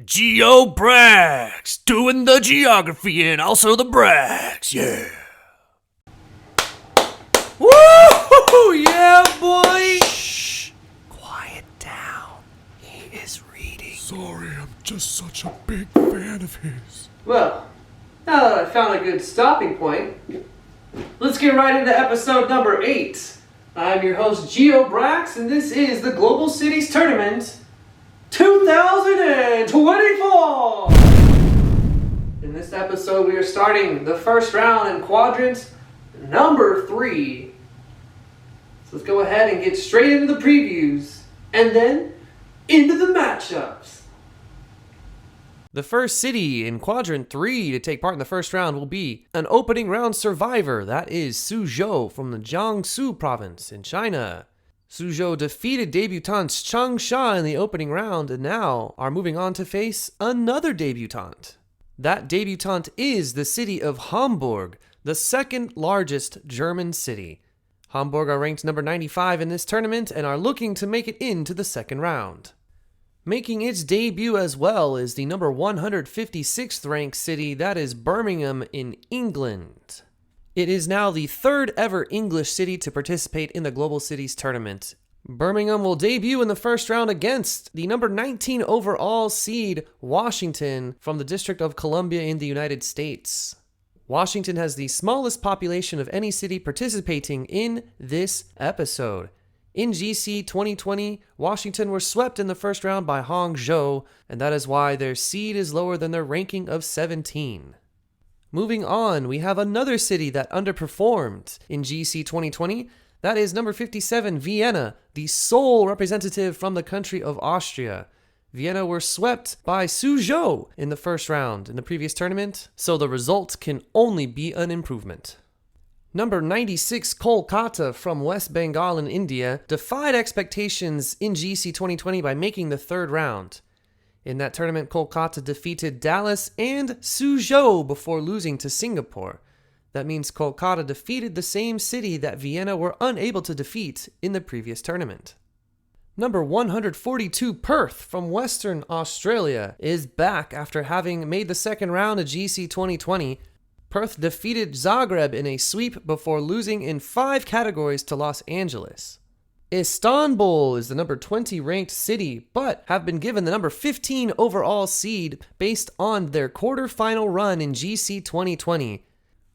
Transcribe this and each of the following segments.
GeoBrax, doing the geography and also the Brax, yeah. Woo! Yeah, boy! Shh! Quiet down. He is reading. Sorry, I'm just such a big fan of his. Well, now that I found a good stopping point, let's get right into episode number 8. I'm your host, GeoBrax, and this is the Global Cities Tournament 2024! In this episode, we are starting the first round in Quadrant number 3. So let's go ahead and get straight into the previews, and then into the matchups. The first city in Quadrant 3 to take part in the first round will be an opening round survivor. That is Suzhou from the Jiangsu province in China. Suzhou defeated debutants Changsha in the opening round and now are moving on to face another debutant. That debutant is the city of Hamburg, the second largest German city. Hamburg are ranked number 95 in this tournament and are looking to make it into the second round. Making its debut as well is the number 156th ranked city, that is Birmingham in England. It is now the third ever English city to participate in the Global Cities Tournament. Birmingham will debut in the first round against the number 19 overall seed, Washington, from the District of Columbia in the United States. Washington has the smallest population of any city participating in this episode. In GC 2020, Washington were swept in the first round by Hangzhou, and that is why their seed is lower than their ranking of 17. Moving on, we have another city that underperformed in GC 2020. That is number 57, Vienna, the sole representative from the country of Austria. Vienna were swept by Suzhou in the first round in the previous tournament, so the result can only be an improvement. Number 96, Kolkata from West Bengal in India, defied expectations in GC 2020 by making the third round. In that tournament, Kolkata defeated Dallas and Suzhou before losing to Singapore. That means Kolkata defeated the same city that Vienna were unable to defeat in the previous tournament. Number 142, Perth from Western Australia, is back after having made the second round of GC 2020. Perth defeated Zagreb in a sweep before losing in 5 categories to Los Angeles. Istanbul is the number 20 ranked city, but have been given the number 15 overall seed based on their quarterfinal run in GC 2020.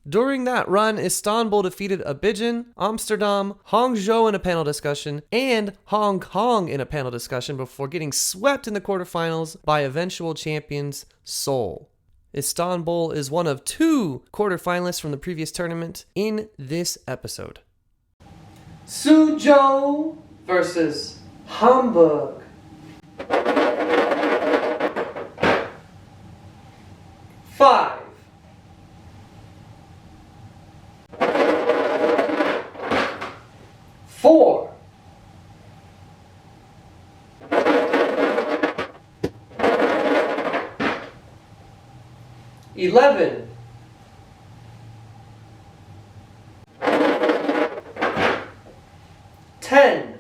During that run, Istanbul defeated Abidjan, Amsterdam, Hangzhou in a panel discussion, and Hong Kong in a panel discussion before getting swept in the quarterfinals by eventual champions Seoul. Istanbul is one of 2 quarterfinalists from the previous tournament in this episode. Suzhou versus Hamburg. Five. Four. $11. 10.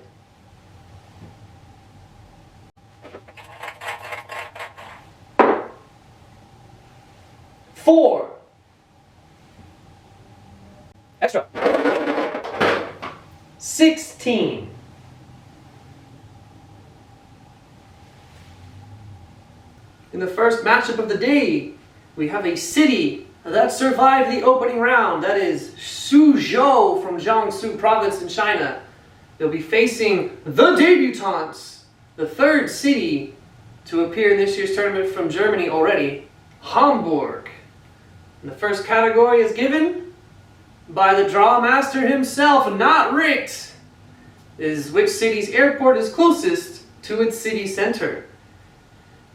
4. Extra. 16. In the first matchup of the day, we have a city that survived the opening round. That is Suzhou from Jiangsu province in China. They'll be facing the debutantes, the third city to appear in this year's tournament from Germany already, Hamburg. And the first category is given by the draw master himself, not rigged, is which city's airport is closest to its city center.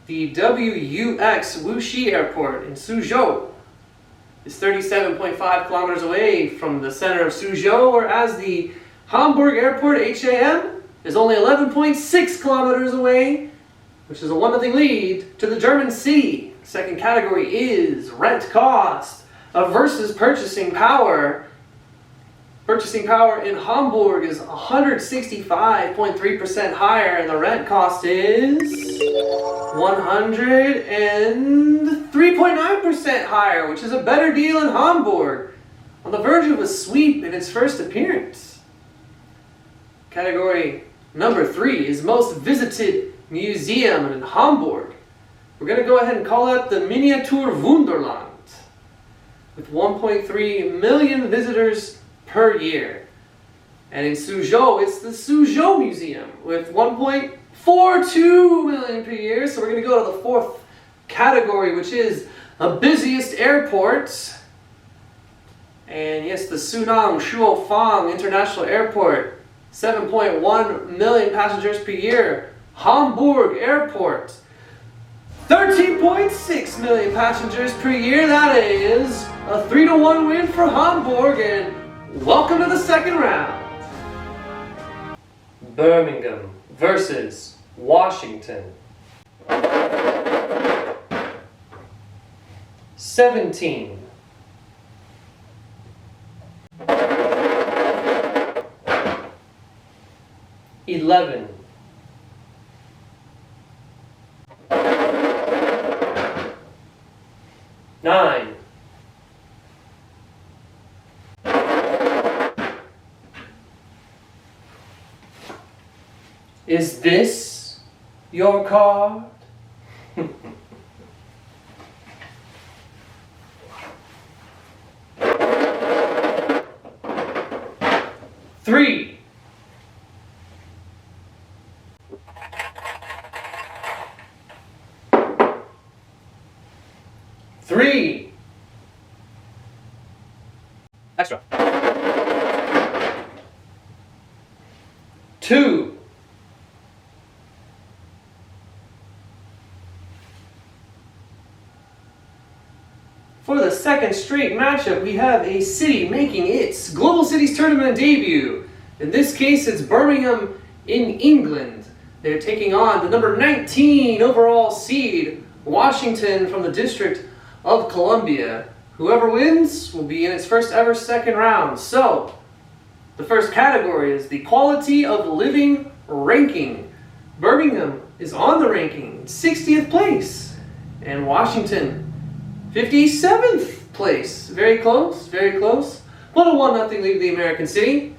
The WUX Wuxi Airport in Suzhou is 37.5 kilometers away from the center of Suzhou, whereas the Hamburg Airport HAM is only 11.6 kilometers away, which is a 1-0 lead to the German city. Second category is rent cost versus purchasing power. Purchasing power in Hamburg is 165.3% higher, and the rent cost is 103.9% higher, which is a better deal in Hamburg. On the verge of a sweep in its first appearance. Category number 3 is most visited museum in Hamburg. We're going to go ahead and call that the Miniatur Wunderland, with 1.3 million visitors per year. And in Suzhou, it's the Suzhou Museum with 1.42 million per year. So we're going to go to the 4th category, which is the busiest airports. And yes, the Sunang Shuofang International Airport, 7.1 million passengers per year. Hamburg Airport, 13.6 million passengers per year. That is a 3-1 win for Hamburg, and welcome to the second round. Birmingham versus Washington. 17. 11. 9. 'Is this your card? 3. 3. Extra. 2. 'For the second straight matchup, we have a city making its Global Cities Tournament debut. In this case, it's Birmingham in England. They're taking on the number 19 overall seed, Washington from the District of Columbia. Whoever wins will be in its first ever second round. So, the first category is the quality of living ranking. Birmingham is on the ranking, 60th place, and Washington 57th place. Very close, very close. But a 1-0 lead to the American city.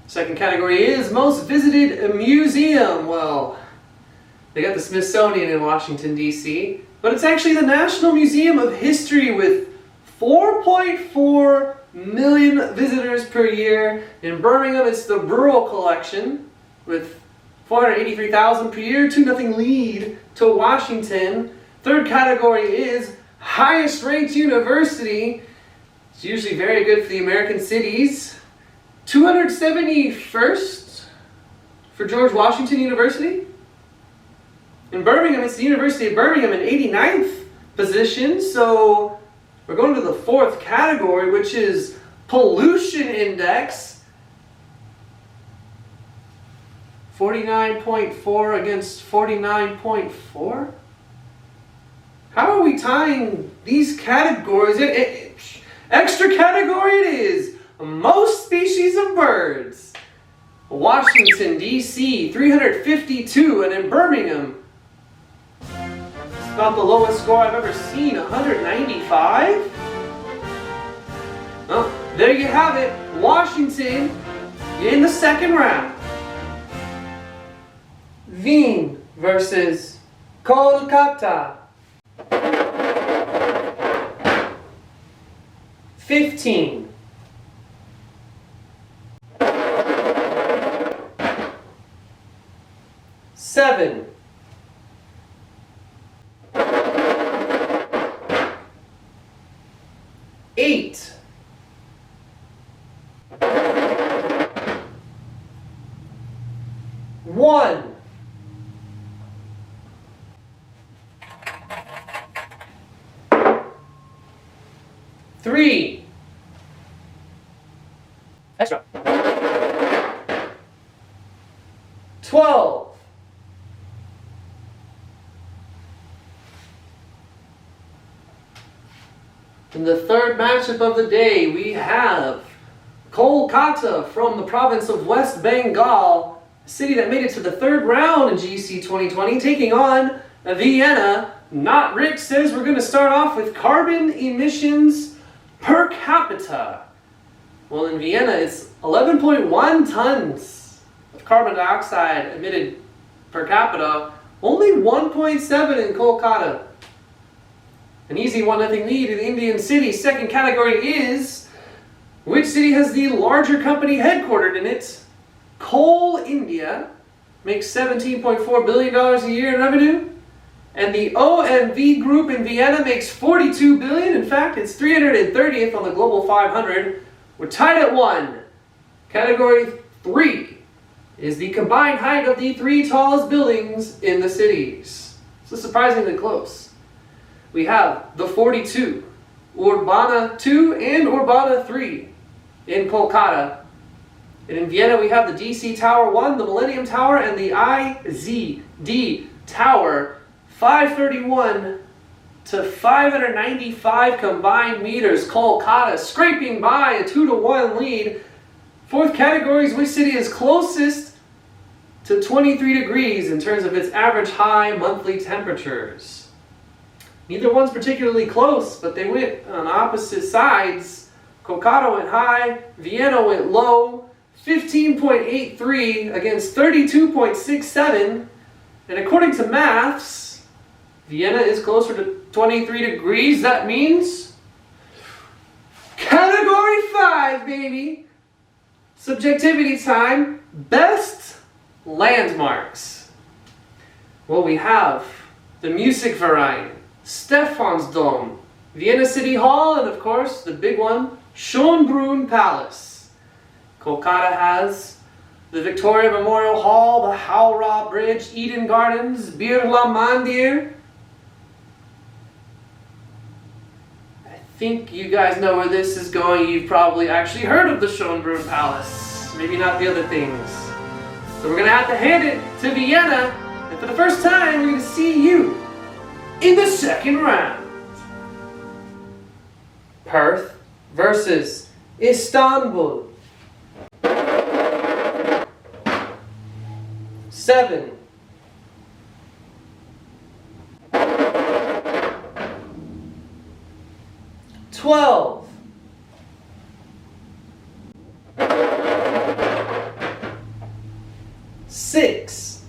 Second category is most visited museum. Well, they got the Smithsonian in Washington, D.C., but it's actually the National Museum of History with 4.4 million visitors per year. In Birmingham, it's the Rural Collection with 483,000 per year, 2-0 lead to Washington. Third category is highest ranked university. It's usually very good for the American cities. 271st for George Washington University. In Birmingham, it's the University of Birmingham in 89th position. So we're going to the 4th category, which is pollution index. 49.4 against 49.4. How are we tying these categories? Extra category it is. Most species of birds. Washington, D.C., 352, and in Birmingham, it's about the lowest score I've ever seen, 195. Well, there you have it. Washington in the second round. Vienna versus Kolkata. 15. 7. 8. 1. 3. Extra. 12. 'In the third matchup of the day, we have Kolkata from the province of West Bengal, a city that made it to the third round in GC 2020, taking on Vienna. Not Rick says we're going to start off with carbon emissions per capita. Well, in Vienna, it's 11.1 tons of carbon dioxide emitted per capita, only 1.7 in Kolkata. An easy 1-0 lead in Indian city. Second category is, which city has the larger company headquartered in it? Coal India makes $17.4 billion a year in revenue. And the OMV group in Vienna makes $42 billion. In fact, it's 330th on the Global 500. We're tied at 1. Category 3 is the combined height of the 3 tallest buildings in the cities. So surprisingly close. We have the 42, Urbana 2 and Urbana 3 in Kolkata. And in Vienna we have the DC Tower 1, the Millennium Tower, and the IZD Tower. 531 to 595 combined meters. Kolkata scraping by a 2-1 lead. Fourth category is which city is closest to 23 degrees in terms of its average high monthly temperatures. Neither one's particularly close, but they went on opposite sides. Kolkata went high, Vienna went low, 15.83 against 32.67. And according to maths, Vienna is closer to 23 degrees. That means category 5, baby. Subjectivity time. Best landmarks. Well, we have the Musikverein, Stephansdom, Vienna City Hall, and of course, the big one, Schönbrunn Palace. Kolkata has the Victoria Memorial Hall, the Howrah Bridge, Eden Gardens, Birla Mandir. I think you guys know where this is going. You've probably actually heard of the Schönbrunn Palace. Maybe not the other things. So we're going to have to hand it to Vienna. And for the first time, we're going to see you in the second round. Perth versus Istanbul. 7. 12. 6.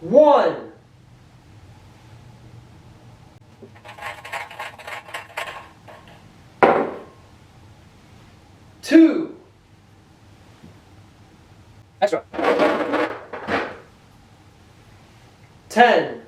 1. 2. Extra. 10.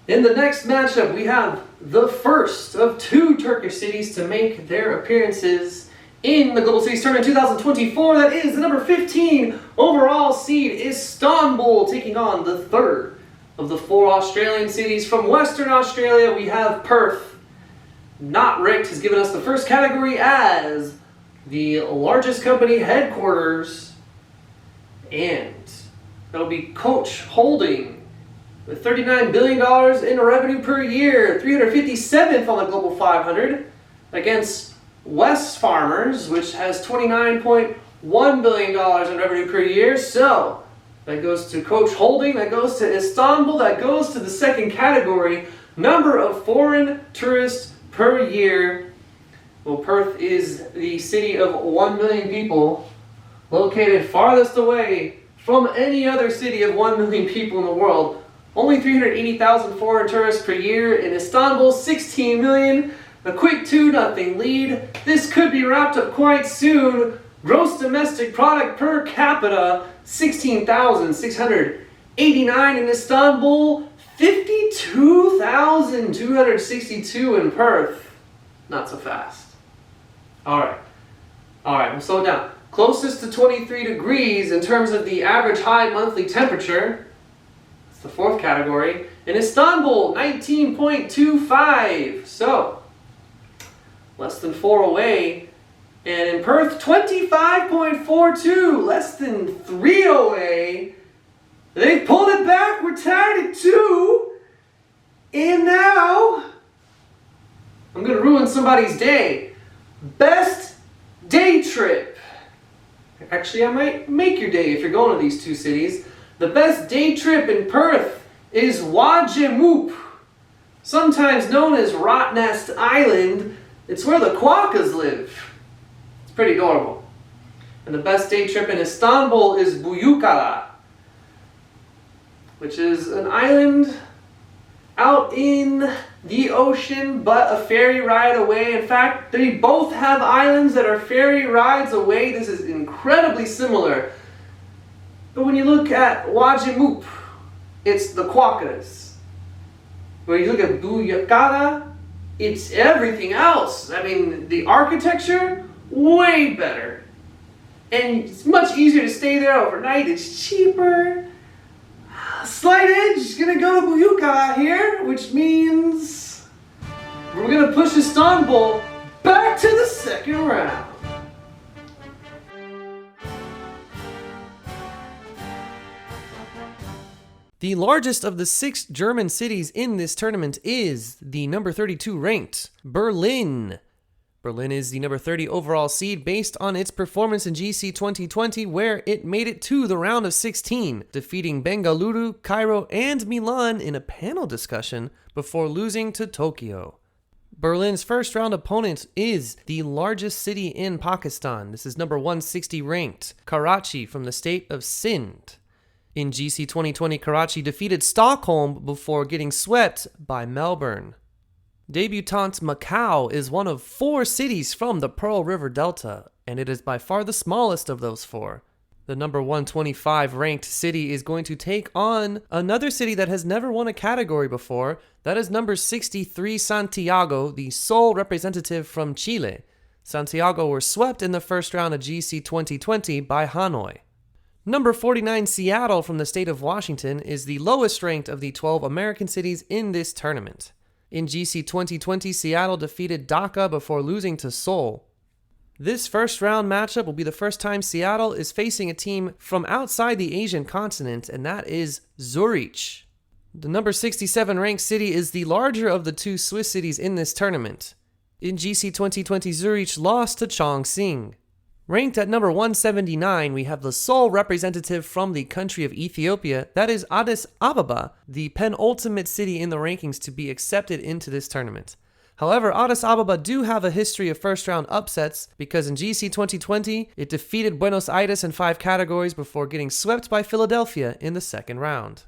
'In the next matchup, we have the first of 2 Turkish cities to make their appearances in the Global Cities Tournament 2024. That is the number 15 overall seed, Istanbul, taking on the third of the 4 Australian cities. From Western Australia, we have Perth. Not Ricked has given us the first category as the largest company headquarters, and that'll be Coach Holding with $39 billion in revenue per year, 357th on the Global 500, against Wesfarmers, which has $29.1 billion in revenue per year. So that goes to Coach Holding, that goes to Istanbul, that goes to the second category, number of foreign tourists per year. Well, Perth is the city of 1 million people, located farthest away from any other city of 1 million people in the world. Only 380,000 foreign tourists per year. In Istanbul, 16 million. A quick 2-0 lead. This could be wrapped up quite soon. Gross domestic product per capita, 16,689 in Istanbul, 52,262 in Perth. Not so fast. Alright, we'll slow it down. Closest to 23 degrees in terms of the average high monthly temperature. It's the fourth category. In Istanbul, 19.25. So, less than 4 away. And in Perth, 25.42. Less than 3 away. They pulled it back. We're tied at 2. And now, I'm going to ruin somebody's day. Best day trip. Actually, I might make your day if you're going to these 2 cities. The best day trip in Perth is Wajemoop, sometimes known as Rottnest Island. It's where the quokkas live. It's pretty adorable. And the best day trip in Istanbul is Buyukala, which is an island out in the ocean, but a ferry ride away. In fact, they both have islands that are ferry rides away. This is incredibly similar. But when you look at Wajemoop, it's the quokkas. When you look at Buyukala, it's everything else. I mean, the architecture, way better. And it's much easier to stay there overnight. It's cheaper. Slight edge, gonna go to Buyukala here, which means we're gonna push Istanbul back to the second round. The largest of the 6 German cities in this tournament is the number 32 ranked Berlin. Berlin is the number 30 overall seed based on its performance in GC 2020, where it made it to the round of 16, defeating Bengaluru, Cairo, and Milan in a panel discussion before losing to Tokyo. Berlin's first round opponent is the largest city in Pakistan. This is number 160 ranked Karachi from the state of Sindh. In GC 2020, Karachi defeated Stockholm before getting swept by Melbourne. Debutante Macau is one of 4 cities from the Pearl River Delta, and it is by far the smallest of those 4. The number 125 ranked city is going to take on another city that has never won a category before. That is number 63 Santiago, the sole representative from Chile. Santiago were swept in the first round of GC 2020 by Hanoi. Number 49 Seattle from the state of Washington is the lowest ranked of the 12 American cities in this tournament. In GC 2020, Seattle defeated Dhaka before losing to Seoul. This first round matchup will be the first time Seattle is facing a team from outside the Asian continent, and that is Zürich. The number 67 ranked city is the larger of the 2 Swiss cities in this tournament. In GC 2020, Zürich lost to Chongqing. Ranked at number 179, we have the sole representative from the country of Ethiopia, that is Addis Ababa, the penultimate city in the rankings to be accepted into this tournament. However, Addis Ababa do have a history of first-round upsets because in GC 2020, it defeated Buenos Aires in 5 categories before getting swept by Philadelphia in the second round.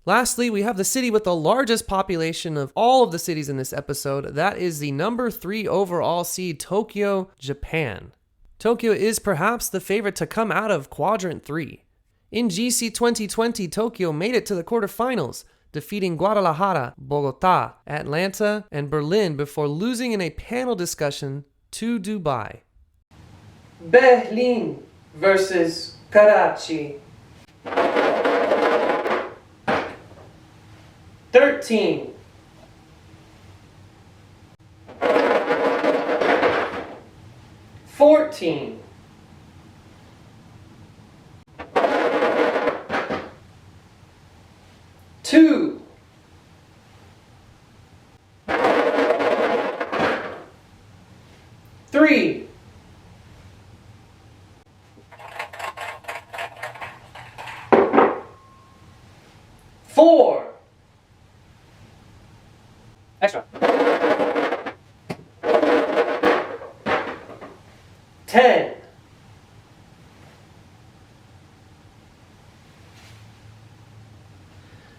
Lastly, we have the city with the largest population of all of the cities in this episode. That is the number 3 overall seed, Tokyo, Japan. Tokyo is perhaps the favorite to come out of Quadrant 3. In GC 2020, Tokyo made it to the quarterfinals, defeating Guadalajara, Bogota, Atlanta, and Berlin before losing in a panel discussion to Dubai. Berlin versus Karachi. 13. 14. 2. 3. 4. Extra. 10.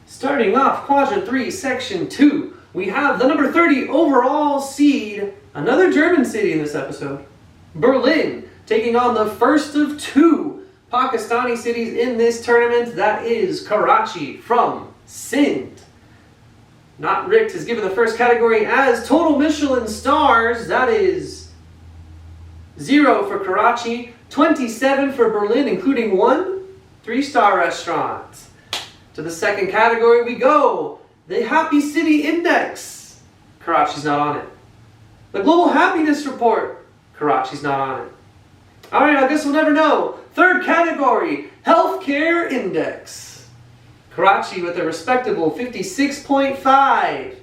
'Starting off Quadrant 3, Section 2, we have the number 30 overall seed, another German city in this episode, Berlin, taking on the first of 2 Pakistani cities in this tournament, that is Karachi from Sindh. Not Richt is given the first category as total Michelin stars, that is 0 for Karachi, 27 for Berlin, including 1 3-star restaurant. To the second category we go. The Happy City Index. Karachi's not on it. The Global Happiness Report. Karachi's not on it. Alright, I guess we'll never know. Third category, Healthcare Index. Karachi with a respectable 56.5.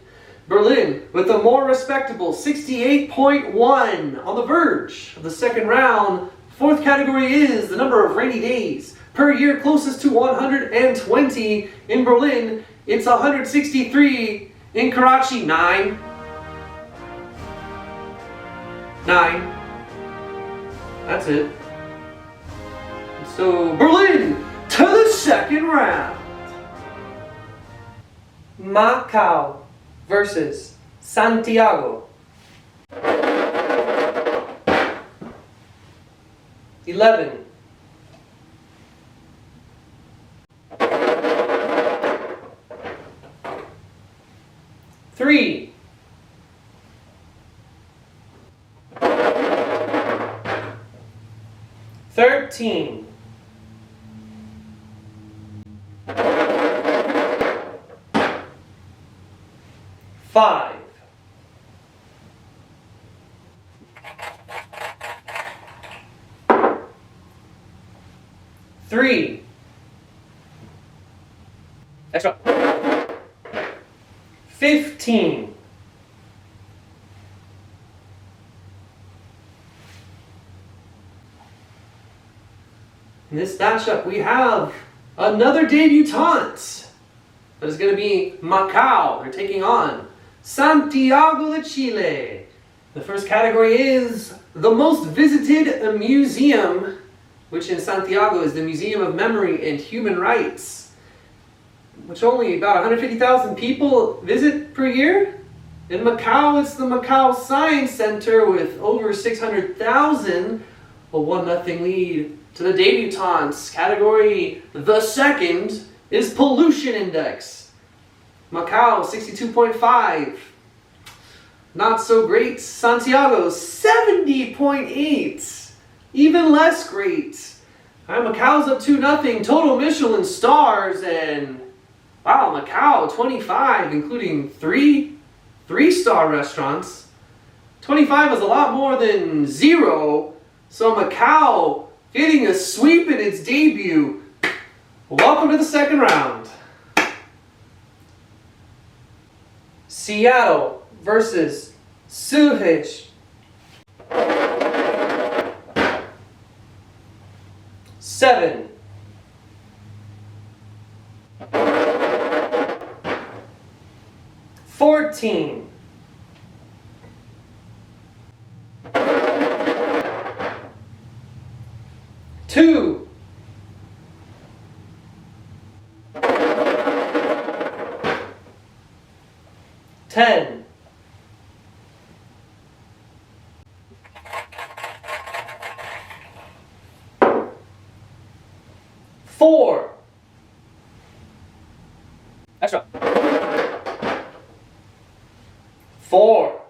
Berlin with a more respectable 68.1. On the verge of the second round, fourth category is the number of rainy days per year closest to 120. In Berlin, it's 163. In Karachi, 9. 9. That's it. So, Berlin to the second round. Macau versus Santiago. 11. 3. 13. 5. 3. Extra. 15. In this matchup, we have another debutante. That is going to be Macau. They're taking on Santiago de Chile. The first category is the most visited museum, which in Santiago is the Museum of Memory and Human Rights, which only about 150,000 people visit per year. In Macau, it's the Macau Science Center with over 600,000, a 1-0 lead to the debutantes. Category the second is Pollution Index. Macau, 62.5. Not so great. Santiago, 70.8. Even less great. All right, Macau's up 2-0. Total Michelin stars, and wow, Macau, 25, including three 3-star restaurants. 25 is a lot more than 0. So Macau getting a sweep in its debut. Welcome to the second round. Seattle versus Zürich. 7. 14. 2. 10. 4. Extra. 4.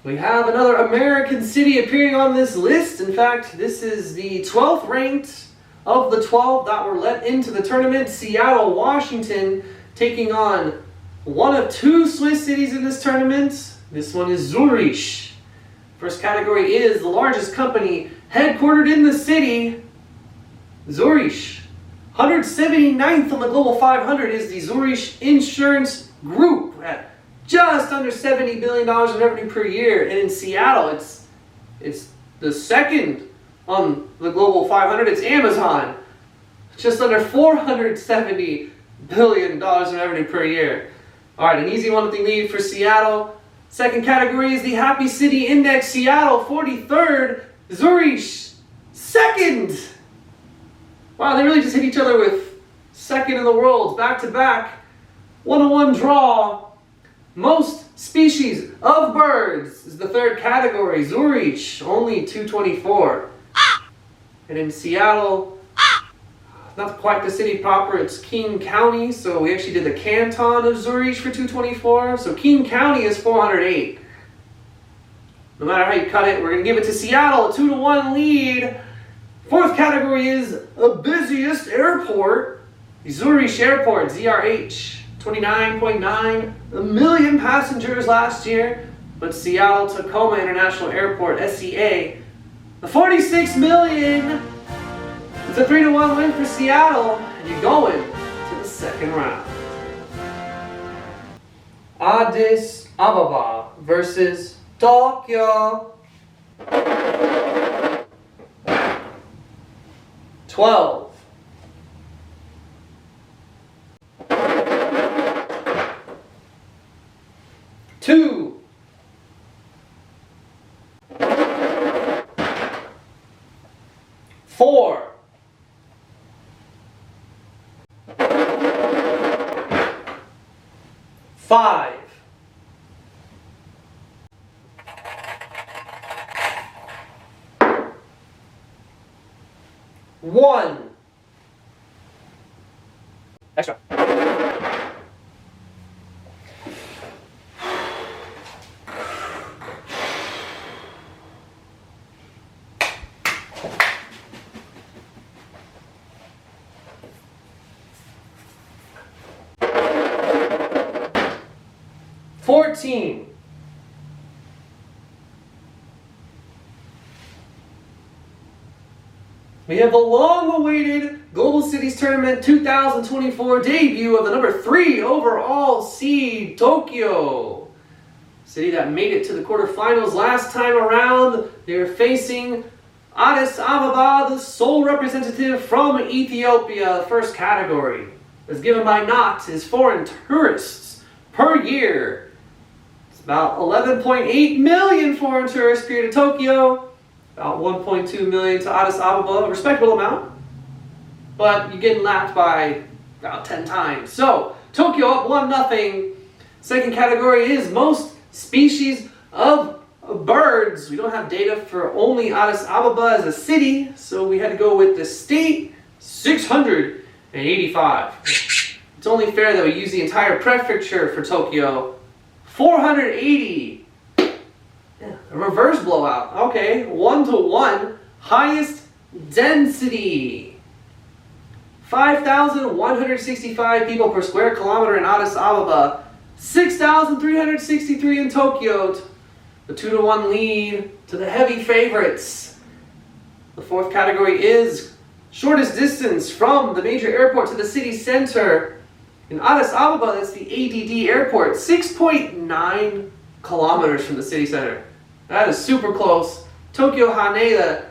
'We have another American city appearing on this list. In fact, this is the 12th ranked of the 12 that were let into the tournament. Seattle, Washington, taking on one of 2 Swiss cities in this tournament. This one is Zürich. First category is the largest company headquartered in the city, Zürich. 179th on the Global 500 is the Zürich Insurance Group at just under $70 billion in revenue per year. And in Seattle, it's the second on the Global 500. It's Amazon, just under $470 billion in revenue per year. All right, an easy 1-0 lead for Seattle. Second category is the Happy City Index. Seattle, 43rd. Zürich, 2nd. Wow, they really just hit each other with second in the world, back-to-back. 1-1 draw. Most species of birds is the third category. Zürich, only 224. And in Seattle, not quite the city proper, it's King County. So we actually did the canton of Zürich for 224. So King County is 408. No matter how you cut it, we're going to give it to Seattle, a 2-1 lead. Fourth category is the busiest airport. The Zürich Airport, ZRH, 29.9 million passengers last year. But Seattle Tacoma International Airport, SCA, The 46 million. It's a 3-1 win for Seattle, and you're going to the second round. Addis Ababa versus Tokyo. 12. 2. 4. 5. 1. Extra. $14. We have the long-awaited Global Cities Tournament 2024 debut of the number 3 overall seed, Tokyo. City that made it to the quarterfinals last time around. They're facing Addis Ababa, the sole representative from Ethiopia. The first category is given by Knott is foreign tourists per year. It's about 11.8 million foreign tourists per year to Tokyo. About 1.2 million to Addis Ababa, a respectable amount. But you're getting lapped by about 10 times. So, Tokyo up 1-0. Second category is most species of birds. We don't have data for only Addis Ababa as a city, so we had to go with the state, 685. It's only fair that we use the entire prefecture for Tokyo, 480. Yeah, a reverse blowout. Okay, 1-1. Highest density. 5,165 people per square kilometer in Addis Ababa. 6,363 in Tokyo. The 2-1 lead to the heavy favorites. The fourth category is shortest distance from the major airport to the city center. In Addis Ababa, that's the ADD airport. 6.9 kilometers from the city center. That is super close. Tokyo Haneda,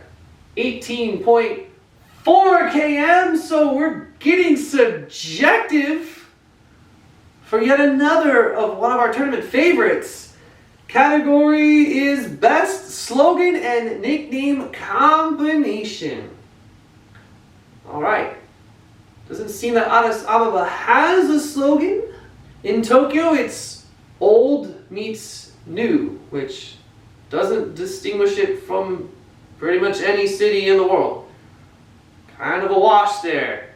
18.4 km. So we're getting subjective for yet another of one of our tournament favorites. Category is best slogan and nickname combination. All right. Doesn't seem that Addis Ababa has a slogan. In Tokyo, it's old meets new, which doesn't distinguish it from pretty much any city in the world. Kind of a wash there.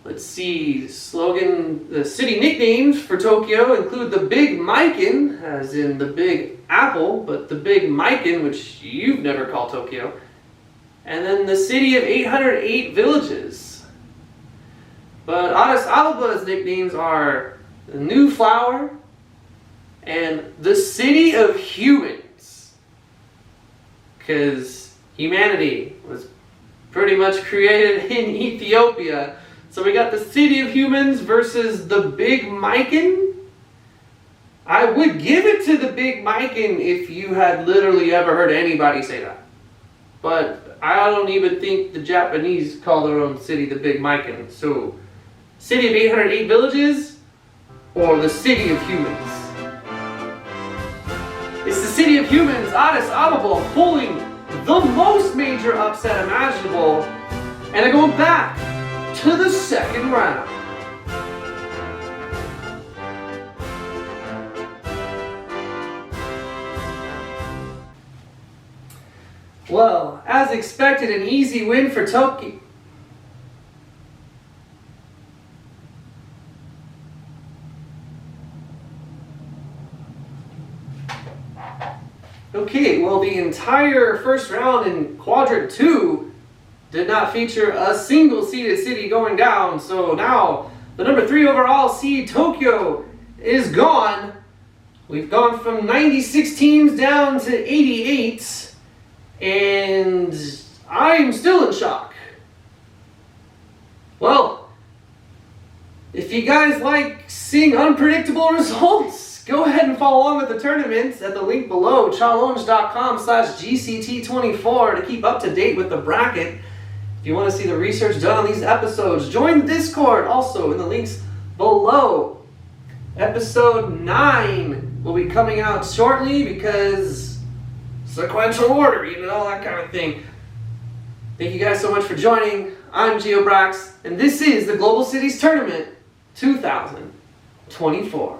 Let's see, slogan, the city nicknames for Tokyo include the Big Mikan, as in the Big Apple, but the Big Mikan, which you've never called Tokyo. And then the city of 808 villages. But Addis Ababa's nicknames are the New Flower and the City of Humans. Because humanity was pretty much created in Ethiopia. So we got the City of Humans versus the Big Mikan. I would give it to the Big Mikan if you had literally ever heard anybody say that. But I don't even think the Japanese call their own city the Big Mikan. So, City of 808 villages or the City of Humans? It's the City of Humans, Addis Ababa, pulling the most major upset imaginable, and they're going back to the second round. Well, as expected, an easy win for Tokyo. Okay, well, the entire first round in Quadrant 2 did not feature a single seeded city going down. So now the number 3 overall seed, Tokyo, is gone. We've gone from 96 teams down to 88. And I'm still in shock. Well, if you guys like seeing unpredictable results, go ahead and follow along with the tournaments at the link below, challenge.com/GCT24 to keep up to date with the bracket. If you want to see the research done on these episodes, join the Discord also in the links below. Episode 9 will be coming out shortly because sequential order, that kind of thing. Thank you guys so much for joining. I'm GeoBrax, and this is the Global Cities Tournament 2024.